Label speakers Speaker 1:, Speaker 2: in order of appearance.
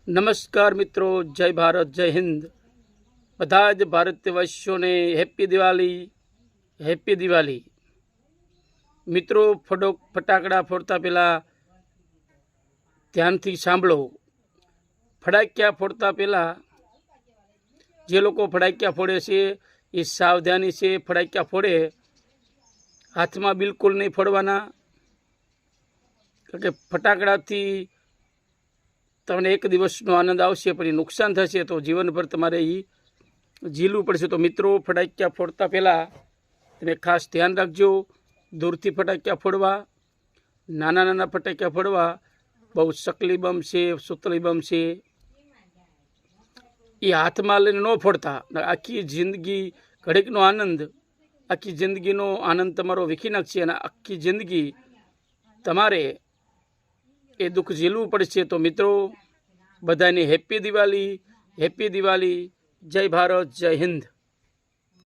Speaker 1: નમસ્કાર મિત્રો, જય ભારત, જય હિન્દ. બધા જ ભારતવાસીઓને હેપી દિવાળી. મિત્રો, ફટાકડા ફોડતા પહેલાં ધ્યાનથી સાંભળો. ફટાકિયા ફોડતા પહેલાં જે લોકો ફટાકિયા ફોડે છે એ સાવધાની છે. ફટાકિયા ફોડે હાથમાં બિલકુલ નહીં ફોડવાના, કારણ કે ફટાકડાથી તમને એક દિવસનો આનંદ આવશે પણ એ નુકસાન થશે તો જીવનભર તમારે એ ઝીલવું પડશે. તો મિત્રો, ફટાકિયા ફોડતા પહેલાં તમે ખાસ ધ્યાન રાખજો. દૂરથી ફટાકિયા ફોડવા, નાના ફટાકિયા ફોડવા. બહુ સકલી બમ છે, સુતલી બમ છે, એ હાથમાં લઈને ન ફોડતા. આખી જિંદગી ઘડીકનો આનંદ, આખી જિંદગીનો આનંદ તમારો વીખી નાખશે અને આખી જિંદગી તમારે એ દુઃખ ઝીલવું પડશે. તો મિત્રો, બધાને હેપી દિવાળી. જય ભારત, જય હિન્દ.